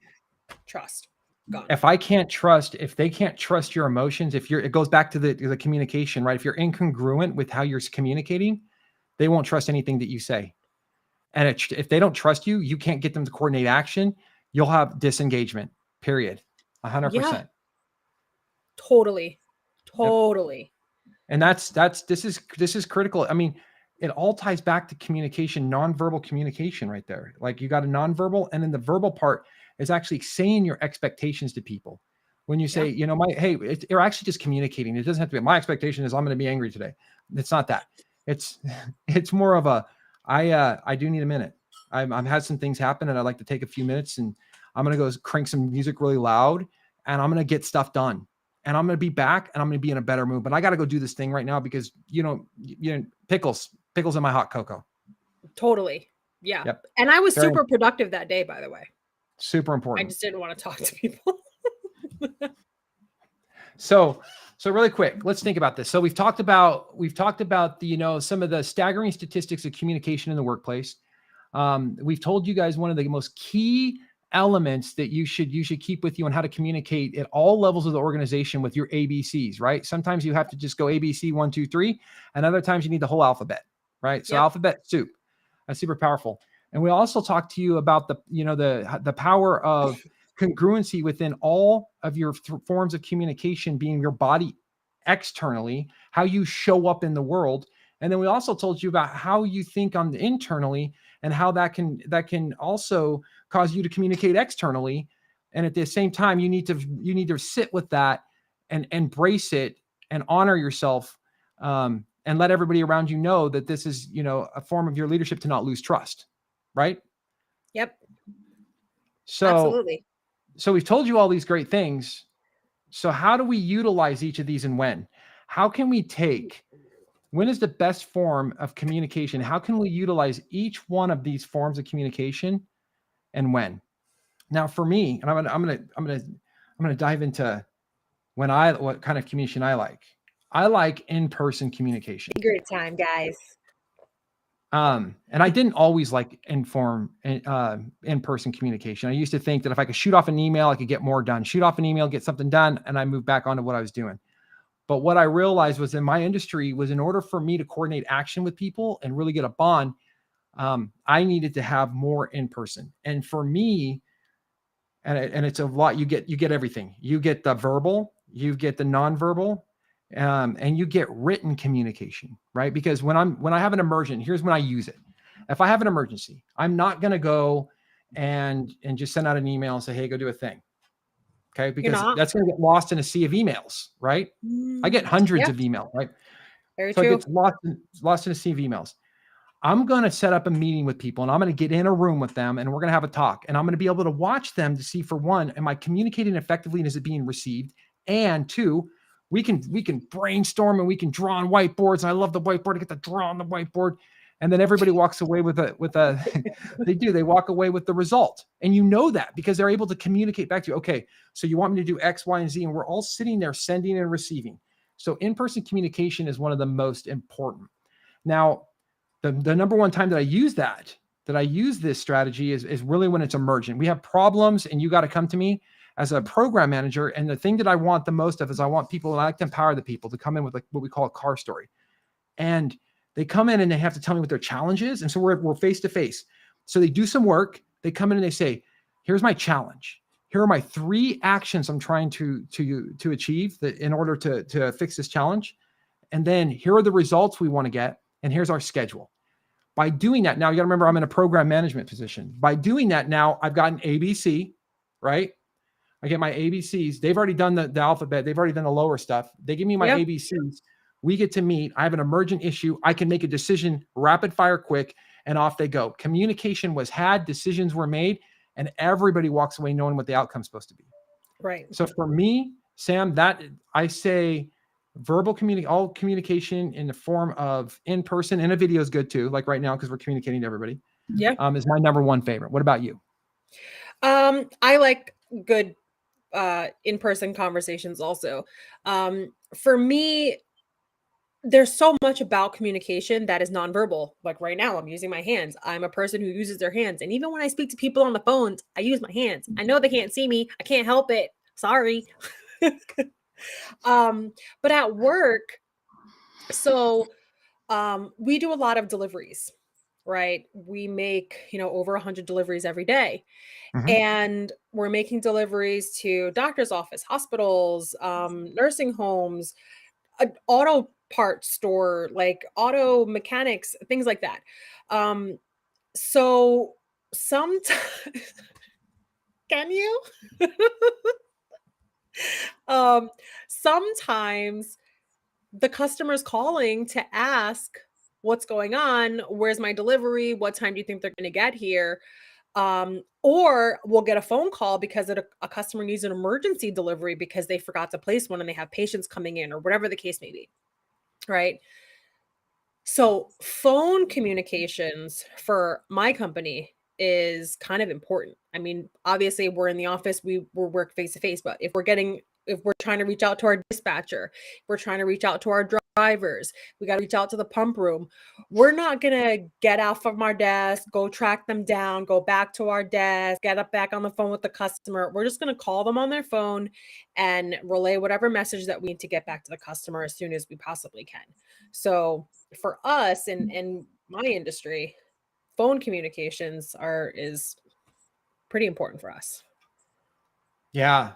trust gone. if they can't trust your emotions, if you're, it goes back to the communication, right? If you're incongruent with how you're communicating, they won't trust anything that you say. And if they don't trust you, you can't get them to coordinate action. You'll have disengagement, period. Yeah, 100%. totally. Yep. Totally. And this is critical. I mean, it all ties back to communication, nonverbal communication right there. Like you got a nonverbal, and then the verbal part is actually saying your expectations to people. When you Yeah. say, you know, you're actually just communicating. It doesn't have to be my expectation is I'm going to be angry today. It's not that. It's it's more of a I do need a minute. I've had some things happen and I'd like to take a few minutes and I'm going to go crank some music really loud and I'm going to get stuff done and I'm going to be back and I'm going to be in a better mood. But I got to go do this thing right now because pickles in my hot cocoa. Totally. Yeah. Yep, And I was very super productive that day, by the way. super I important. just didn't want to talk to people. So really quick, let's think about this. So we've talked about the some of the staggering statistics of communication in the workplace. We've told you guys one of the most key elements that you should keep with you on how to communicate at all levels of the organization with your ABCs, right? Sometimes you have to just go ABC 1, 2, 3, and other times you need the whole alphabet, right? So Yep. alphabet soup. That's super powerful. And we also talked to you about the power of congruency within all of your forms of communication, being your body externally, how you show up in the world. And then we also told you about how you think on the internally and how that can also cause you to communicate externally. And at the same time, you need to sit with that and embrace it and honor yourself, and let everybody around you know that this is a form of your leadership to not lose trust, right? Yep. So Absolutely. we've told you all these great things. So how do we utilize each of these and when? How can we take when is the best form of communication? How can we utilize each one of these forms of communication and when? Now for me, and I'm gonna dive into what kind of communication I like. I like in-person communication. Great time, guys. And I didn't always like in-person communication. I used to think that if I could shoot off an email, I could get more done. Shoot off an email, get something done, and I moved back onto what I was doing. But what I realized was in my industry was in order for me to coordinate action with people and really get a bond, I needed to have more in person. And for me, and it's a lot. You get everything. You get the verbal, you get the nonverbal, and you get written communication, right? Because when I have an emergent, here's when I use it. If I have an emergency, I'm not going to go and just send out an email and say, "Hey, go do a thing." Okay, You're because not. that's going to get lost in a sea of emails, right? I get hundreds Yeah, of emails, right? very So it true. gets lost in a sea of emails. I'm going to set up a meeting with people and I'm going to get in a room with them and we're going to have a talk. And I'm going to be able to watch them to see, for one, am I communicating effectively and is it being received? And two, we can brainstorm and we can draw on whiteboards. And I love the whiteboard. I get to draw on the whiteboard. And then everybody walks away with a they walk away with the result. And you know that because they're able to communicate back to you. Okay, so you want me to do X, Y, and Z. And we're all sitting there sending and receiving. So in-person communication is one of the most important. Now, the number one time that I use this strategy is really when it's emergent. We have problems and you got to come to me as a program manager. And the thing that I want the most of is I want people, and I like to empower the people to come in with like what we call a car story. And they come in and they have to tell me what their challenge is. And so we're face to face. So they do some work. They come in and they say, here's my challenge. here are my 3 actions I'm trying to achieve in order to fix this challenge. And then here are the results we want to get. And here's our schedule. By doing that, now you got to remember I'm in a program management position. By doing that, now I've got an ABC, right? I get my ABCs. They've already done the alphabet. They've already done the lower stuff. They give me my ABCs. We get to meet. I have an emergent issue. I can make a decision rapid fire quick, and off they go. Communication was had, decisions were made, and everybody walks away knowing what the outcome's supposed to be. Right. So for me, Sam, that I say verbal all communication in the form of in person, and a video is good too, like right now, because we're communicating to everybody. Yeah. Is my number 1 favorite. What about you? I like good in-person conversations also. For me, there's so much about communication that is nonverbal. Like right now, I'm using my hands. I'm a person who uses their hands. And even when I speak to people on the phones, I use my hands. I know they can't see me. I can't help it. Sorry. But at work, so we do a lot of deliveries, right? We make, over 100 deliveries every day. And we're making deliveries to doctor's office, hospitals, nursing homes, auto parts store, like auto mechanics, things like that. So sometimes, can you? Sometimes the customer's calling to ask what's going on, where's my delivery, what time do you think they're going to get here? Or we'll get a phone call because a customer needs an emergency delivery because they forgot to place one and they have patients coming in or whatever the case may be. Right. So phone communications for my company is kind of important. I mean, obviously we're in the office, we work face to face, but if we're trying to reach out to our dispatcher, if we're trying to reach out to our drivers, we got to reach out to the pump room. We're not going to get out from our desk, go track them down, go back to our desk, get up back on the phone with the customer. We're just going to call them on their phone and relay whatever message that we need to get back to the customer as soon as we possibly can. So for us in my industry, phone communications is pretty important for us. Yeah.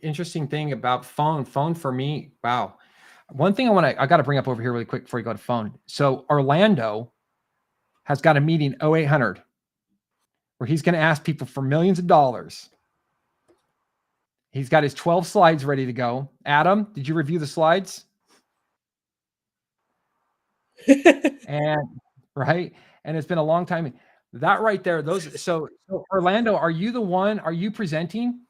Interesting thing about phone for me. Wow. One thing I got to bring up over here really quick before you go to phone. So Orlando has got a meeting 0800 where he's going to ask people for millions of dollars. He's got his 12 slides ready to go. Adam, did you review the slides? And right. And it's been a long time. That right there, so Orlando, are you presenting?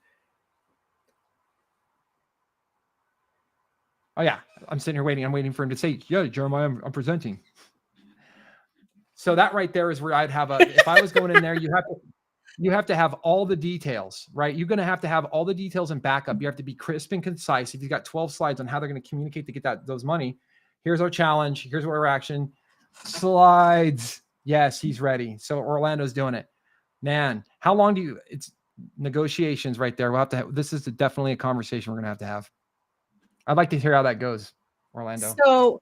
Oh yeah, I'm sitting here waiting. I'm waiting for him to say, yeah, Jeremiah, I'm presenting. So that right there is where I'd have if I was going in there, you have to have all the details, right? You're going to have all the details and backup. You have to be crisp and concise. If you've got 12 slides on how they're going to communicate to get those money, here's our challenge. Here's our action. Slides. Yes, he's ready. So Orlando's doing it. Man, how long it's negotiations right there. We'll have to have, this is definitely a conversation we're going to have. I'd like to hear how that goes, Orlando. So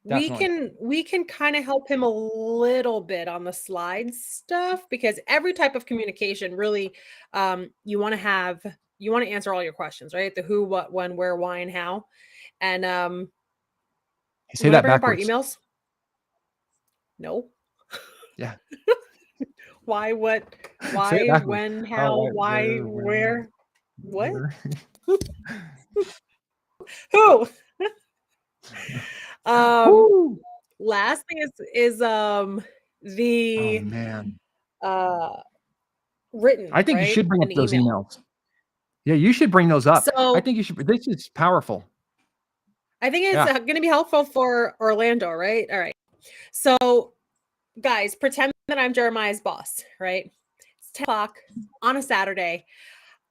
we can kind of help him a little bit on the slides stuff, because every type of communication really, you want to answer all your questions, right? The who, what, when, where, why, and how. And say that backwards. Our emails? No. Yeah. Why, what, why, when, how, why, where, what? Who? Last thing is the written. I think right? You should bring up those emails. Yeah, you should bring those up. So I think you should. This is powerful. I think it's going to be helpful for Orlando, right? All right. So, guys, pretend that I'm Jeremiah's boss, right? It's 10 o'clock on a Saturday.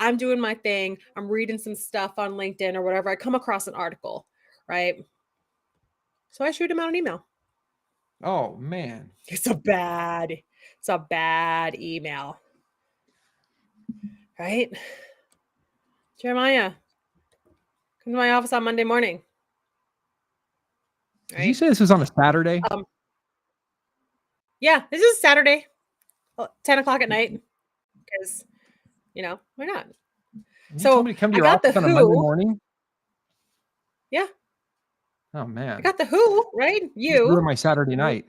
I'm doing my thing. I'm reading some stuff on LinkedIn or whatever. I come across an article, right? So I shoot him out an email. Oh, man. It's a bad email. Right? Jeremiah, come to my office on Monday morning. Right? Did you say this was on a Saturday? Yeah, this is Saturday, 10 o'clock at night. Because Why not? You need So somebody to come to I your got the office on a Monday who. morning? Yeah, Oh, I man. got the who, right? You just ruined You. my Saturday night.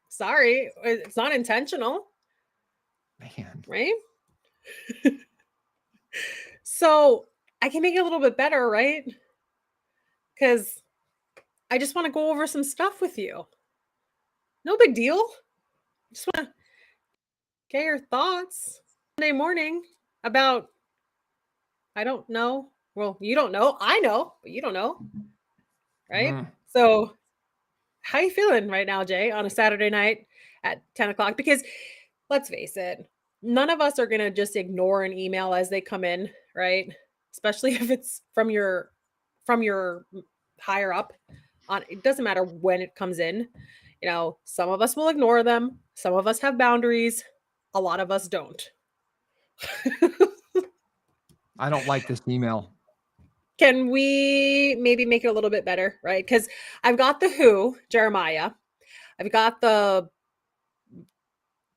Sorry, it's not intentional, Man. right? So I can make it a little bit better, right? Because I just want to go over some stuff with you. No big deal. Just want to get your thoughts Monday morning about, I don't know. Well, you don't know. I know, but you don't know, right? Mm. So how you feeling right now, Jay, on a Saturday night at 10 o'clock? Because let's face it, none of us are going to just ignore an email as they come in, right? Especially if it's from your higher up. On it doesn't matter when it comes in. Some of us will ignore them. Some of us have boundaries. A lot of us don't. I don't like this email. Can we maybe make it a little bit better, right? Because I've got the who, Jeremiah. I've got the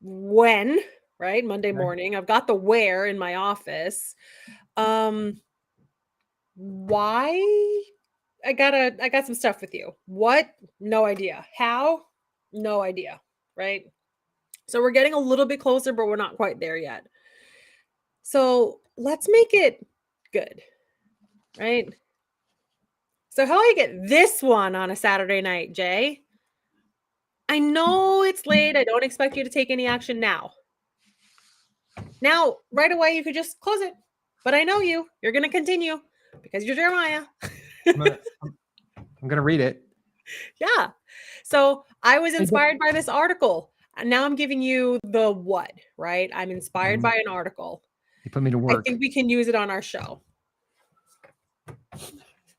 when, right? Monday Okay. morning. I've got the where in my office. Why? I got some stuff with you. What? No idea. How? No idea, right? So we're getting a little bit closer, but we're not quite there yet. So let's make it good, right? So how do I get this one on a Saturday night, Jay? I know it's late. I don't expect you to take any action now. Now, right away, you could just close it. But I know you. You're going to continue because you're Jeremiah. I'm gonna read it. Yeah. So I was Hey, but inspired by this article. And now I'm giving you the what, right? I'm inspired by an article. you put me to I work. think we can use it on our show.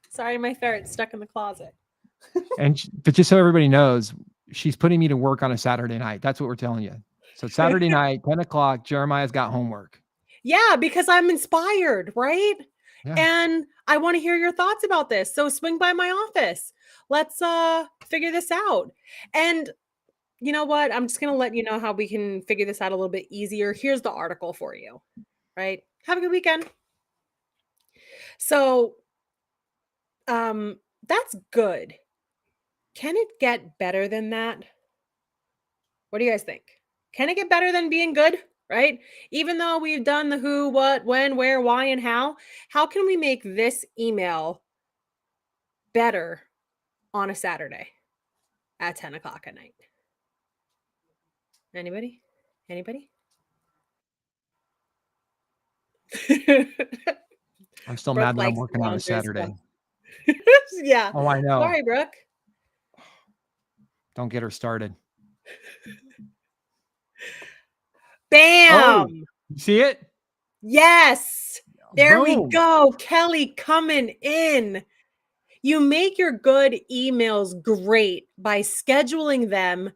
Sorry, my ferret's stuck in the closet. But just so everybody knows, she's putting me to work on a Saturday night. That's what we're telling you. So Saturday night, 10 o'clock, Jeremiah's got homework. Yeah, because I'm inspired, right? Yeah. And I want to hear your thoughts about this. So swing by my office. Let's figure this out. And you know what? I'm just going to let you know how we can figure this out a little bit easier. Here's the article for you, right? Have a good weekend. So, that's good. Can it get better than that? What do you guys think? Can it get better than being good? Right? Even though we've done the who, what, when, where, why, and how can we make this email better on a Saturday at 10 o'clock at night? Anybody? Anybody? I'm still Brooke mad that I'm likes working on a boundaries. Saturday. Yeah. Oh, I know. Sorry, Brooke. Don't get her started. Oh, Bam. you see it? Yes. There we Boom. go. Kelly coming in. You make your good emails great by scheduling them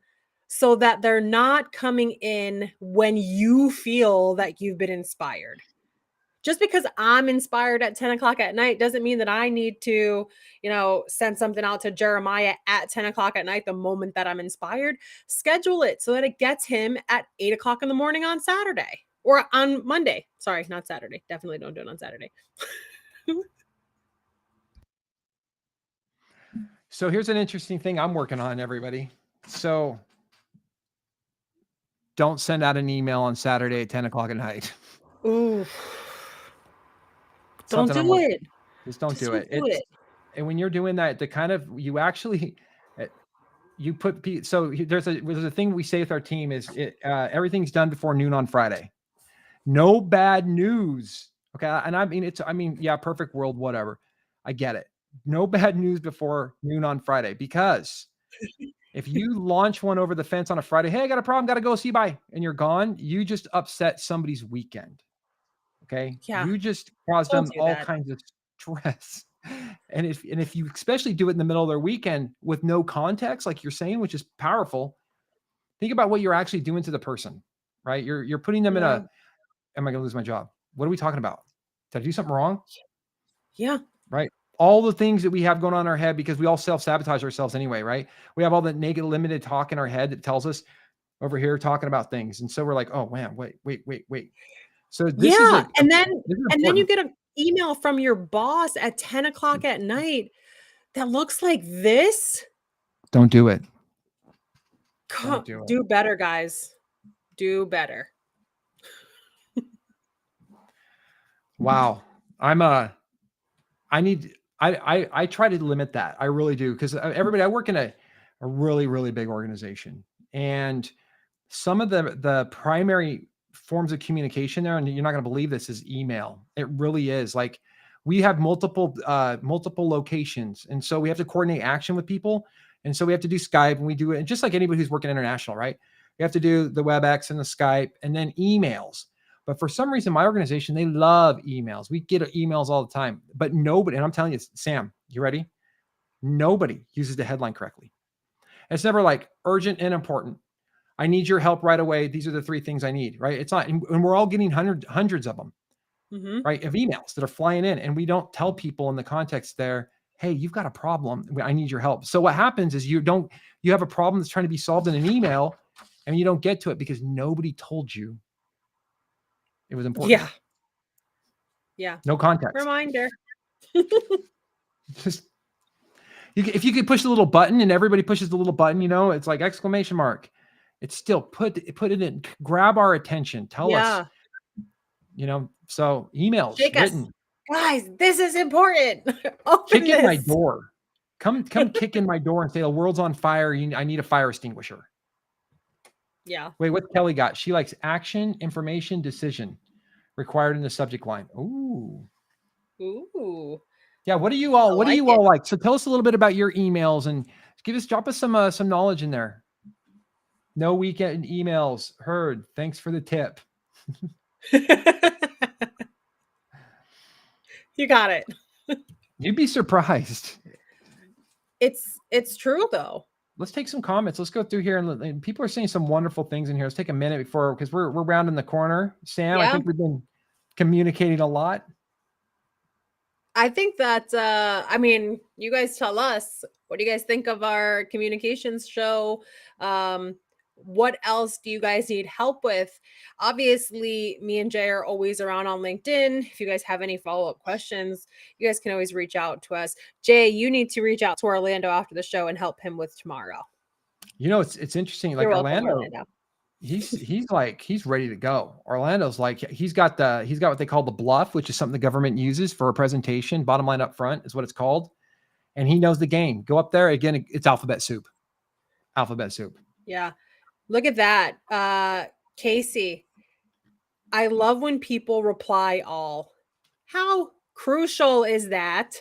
so that they're not coming in when you feel that you've been inspired. Just because I'm inspired at 10 o'clock at night doesn't mean that I need to, send something out to Jeremiah at 10 o'clock at night the moment that I'm inspired. Schedule it so that it gets him at 8 o'clock in the morning on Saturday or on Monday. Sorry, not Saturday. Definitely don't do it on Saturday. So here's an interesting thing I'm working on, everybody. So don't send out an email on Saturday at 10 o'clock at night. Ooh. Don't Something I'm do working. it. Just don't Just do don't it. do it. And when you're doing that, you actually you put so there's a thing we say with our team is everything's done before noon on Friday. No bad news. Okay. And yeah, perfect world, whatever. I get it. No bad news before noon on Friday, because if you launch one over the fence on a Friday, hey, I got a problem, got to go, see, bye, and you're gone, you just upset somebody's weekend. Okay. Yeah. You just cause Don't them do all that. kinds of stress. And if you especially do it in the middle of their weekend with no context, like you're saying, which is powerful, think about what you're actually doing to the person, right? You're putting them in Yeah. am I going to lose my job? What are we talking about? Did I do something wrong? Yeah. Right. All the things that we have going on in our head, because we all self-sabotage ourselves anyway, right? We have all the negative limited talk in our head that tells us over here talking about things. And so we're like, oh man, wait. So Yeah, this is and then you important. get an email from your boss at 10 o'clock at night that looks like this. Don't do it. Don't do it. Do better, guys. Do better. Wow. I need, I try to limit that. I really do. Cause everybody, I work in a really, really big organization, and some of the primary forms of communication there, and you're not going to believe this, is email. It really is. Like, we have multiple locations, and so we have to coordinate action with people, and so we have to do Skype, and we do it, and just like anybody who's working international, right? You have to do the WebEx and the Skype and then emails. But for some reason, my organization, they love emails. We get emails all the time, but nobody, and I'm telling you, Sam, you ready? Nobody uses the headline correctly. It's never like urgent and important. I need your help right away. These are the 3 things I need, right? It's not, and we're all getting hundreds of them, right? Of emails that are flying in, and we don't tell people in the context there, hey, you've got a problem. I need your help. So what happens is you have a problem that's trying to be solved in an email, and you don't get to it because nobody told you it was important. Yeah. Yeah. No context. Reminder. Just, if you could push the little button and everybody pushes the little button, it's like exclamation mark. It's still put it in, grab our attention, tell us, so emails Shake us. written. Guys, this is important. Open Kick in my this. door. Come kick in my door and say, the world's on fire. I need a fire extinguisher. Yeah. Wait, what's Kelly got? She likes action, information, decision required in the subject line. Ooh. Yeah. What do you all like? So tell us a little bit about your emails and drop us some knowledge in there. No weekend emails. Heard. Thanks for the tip. You got it. You'd be surprised. It's true though. Let's take some comments. Let's go through here, and people are saying some wonderful things in here. Let's take a minute because we're rounding the corner. Sam, yeah. I think we've been communicating a lot. I think that, I mean, you guys tell us, what do you guys think of our communications show? What else do you guys need help with? Obviously, me and Jay are always around on LinkedIn. If you guys have any follow-up questions, you guys can always reach out to us. Jay, you need to reach out to Orlando after the show and help him with tomorrow. It's interesting. Like, Orlando. He's ready to go. Orlando's like, he's got what they call the bluff, which is something the government uses for a presentation. Bottom line up front is what it's called. And he knows the game. Go up there again. It's alphabet soup. Yeah. Look at that. Casey, I love when people reply all. How crucial is that?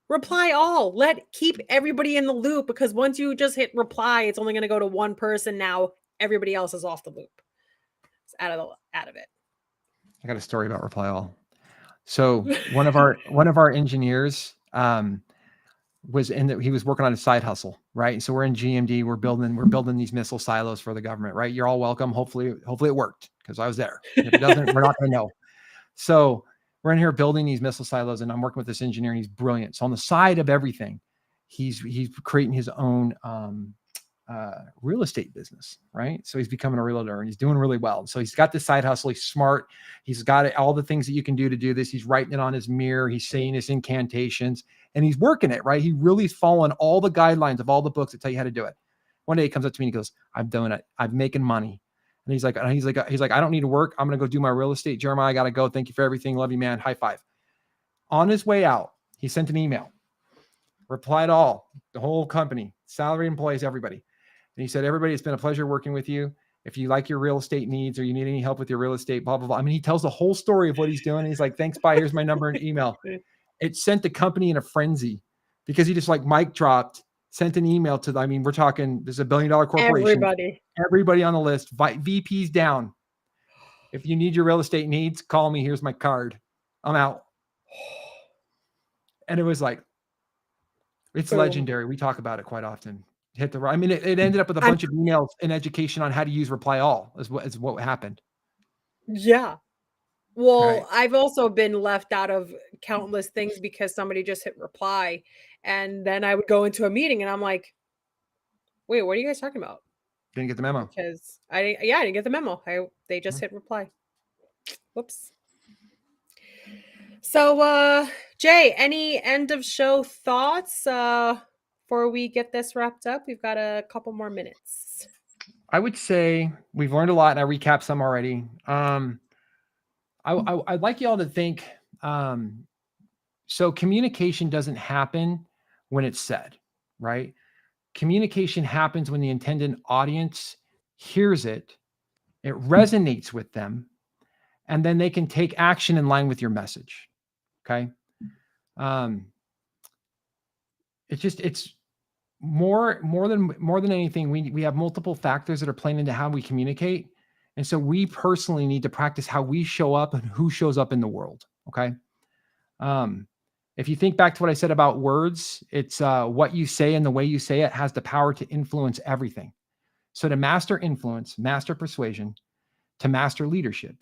Reply all. Keep everybody in the loop, because once you just hit reply, it's only going to go to one person. Now everybody else is off the loop. It's out of it. I got a story about reply all. So one of our engineers he was working on a side hustle, right? So we're in GMD, we're building these missile silos for the government, right? You're all welcome. Hopefully it worked, because I was there. If it doesn't, we're not going to know. So we're in here building these missile silos, and I'm working with this engineer, and he's brilliant. So on the side of everything, he's creating his own real estate business, right? So he's becoming a realtor, and he's doing really well. So he's got this side hustle. He's smart. He's got all the things that you can do to do this. He's writing it on his mirror. He's saying his incantations, and he's working it, right? He really's following all the guidelines of all the books that tell you how to do it. One day he comes up to me and he goes, I'm doing it. I'm making money. And he's like, I don't need to work. I'm going to go do my real estate. Jeremiah, I got to go. Thank you for everything. Love you, man. High five. On his way out, he sent an email, replied all, the whole company, salary employees, everybody. And he said, everybody, it's been a pleasure working with you. If you like your real estate needs, or you need any help with your real estate, blah, blah, blah. I mean, he tells the whole story of what he's doing. And he's like, thanks, bye. Here's my number and email. It sent the company in a frenzy, because he just like mic dropped, sent an email to, we're talking, this is $1 billion corporation. Everybody on the list, VPs down. If you need your real estate needs, call me. Here's my card. I'm out. And it was like, it's legendary. We talk about it quite often. Hit the right. I mean, it ended up with a bunch of emails and education on how to use reply all is what happened. Yeah. Well, right. I've also been left out of countless things because somebody just hit reply, and then I would go into a meeting and I'm like, wait, what are you guys talking about? Didn't get the memo. because I didn't get the memo. They just hit reply. Whoops. So, Jay, any end of show thoughts before we get this wrapped up? We've got a couple more minutes. I would say we've learned a lot, and I recapped some already. I'd like you all to think. So communication doesn't happen when it's said, right? Communication happens when the intended audience hears it, it resonates with them, and then they can take action in line with your message. Okay. It's more than anything. We have multiple factors that are playing into how we communicate. And so we personally need to practice how we show up and who shows up in the world. Okay. If you think back to what I said about words, it's what you say and the way you say it has the power to influence everything. So to master influence, master persuasion, to master leadership,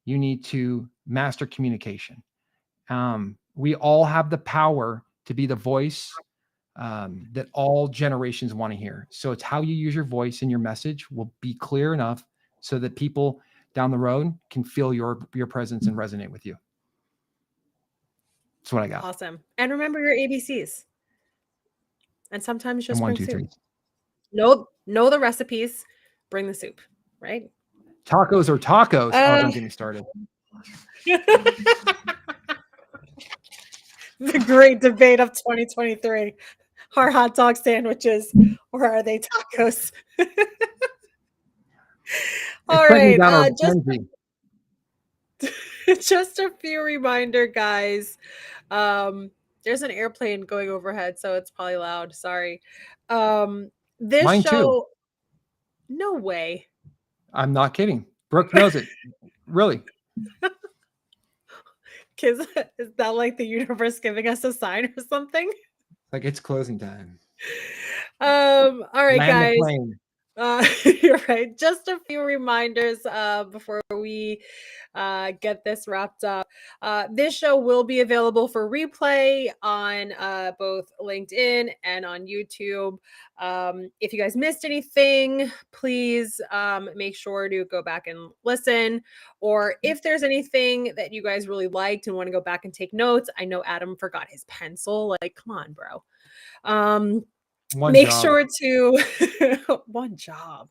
you need to master communication. We all have the power to be the voice that all generations want to hear. So it's how you use your voice and your message will be clear enough so that people down the road can feel your presence and resonate with you. That's what I got. Awesome. And remember your ABCs. And sometimes just And 1, bring 2, soup. 3. Know the recipes. Bring the soup, right? Tacos or tacos? Oh, don't get me started. The great debate of 2023. Are hot dog sandwiches or are they tacos? All right. Just a few reminder, guys. There's an airplane going overhead, so it's probably loud. Sorry. This Mine show. too. No way. I'm not kidding. Brooke knows it. Really. Is that like the universe giving us a sign or something? Like it's closing time. All right, Land guys. the plane. You're right. Just a few reminders before we get this wrapped up. This show will be available for replay on both LinkedIn and on YouTube. If you guys missed anything, please make sure to go back and listen. Or if there's anything that you guys really liked and want to go back and take notes, I know Adam forgot his pencil. Like, come on, bro. Make sure to one job.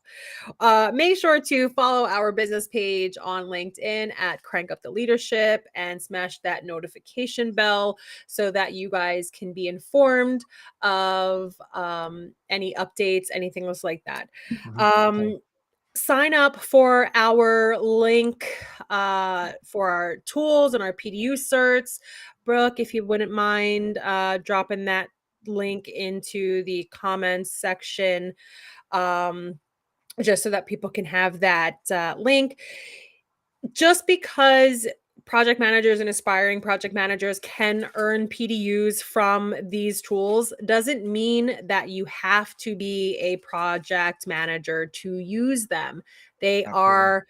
Make sure to follow our business page on LinkedIn at Crank Up the Leadership and smash that notification bell so that you guys can be informed of any updates, anything else like that. Sign up for our link for our tools and our PDU certs. Brooke, if you wouldn't mind dropping that link into the comments section just so that people can have that link. Just because project managers and aspiring project managers can earn PDUs from these tools doesn't mean that you have to be a project manager to use them. They are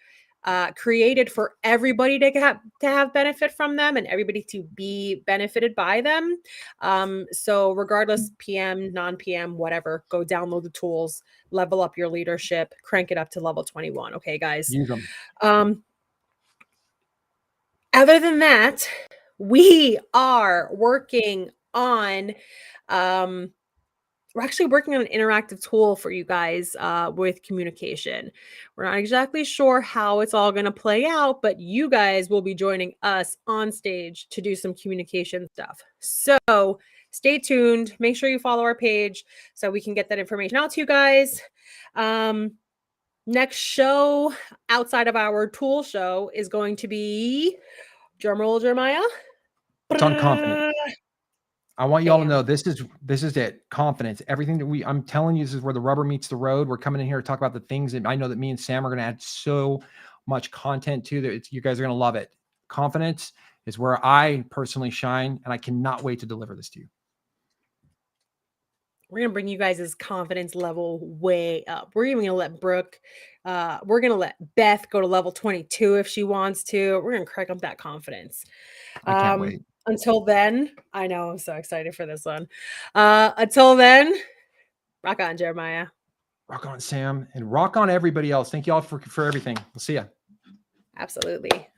created for everybody to have benefit from them and everybody to be benefited by them. So regardless, PM, non-PM, whatever, go download the tools, level up your leadership, crank it up to level 21. Okay, guys. Use them. Other than that, we are working on we're actually working on an interactive tool for you guys with communication. We're not exactly sure how it's all going to play out, but you guys will be joining us on stage to do some communication stuff. So stay tuned. Make sure you follow our page so we can get that information out to you guys. Next show outside of our tool show is going to be, drumroll, Jeremiah. It's on confidence. I want you all to know this is it. Confidence. Everything that I'm telling you, this is where the rubber meets the road. We're coming in here to talk about the things that I know that me and Sam are going to add so much content to that. You guys are going to love it. Confidence is where I personally shine, and I cannot wait to deliver this to you. We're going to bring you guys' confidence level way up. We're even going to let Brooke, we're going to let Beth go to level 22 if she wants to. We're going to crank up that confidence. I can't wait. Until then, I know, I'm so excited for this one. Until then, rock on, Jeremiah. Rock on, Sam, and rock on everybody else. Thank you all for everything. We'll see ya. Absolutely.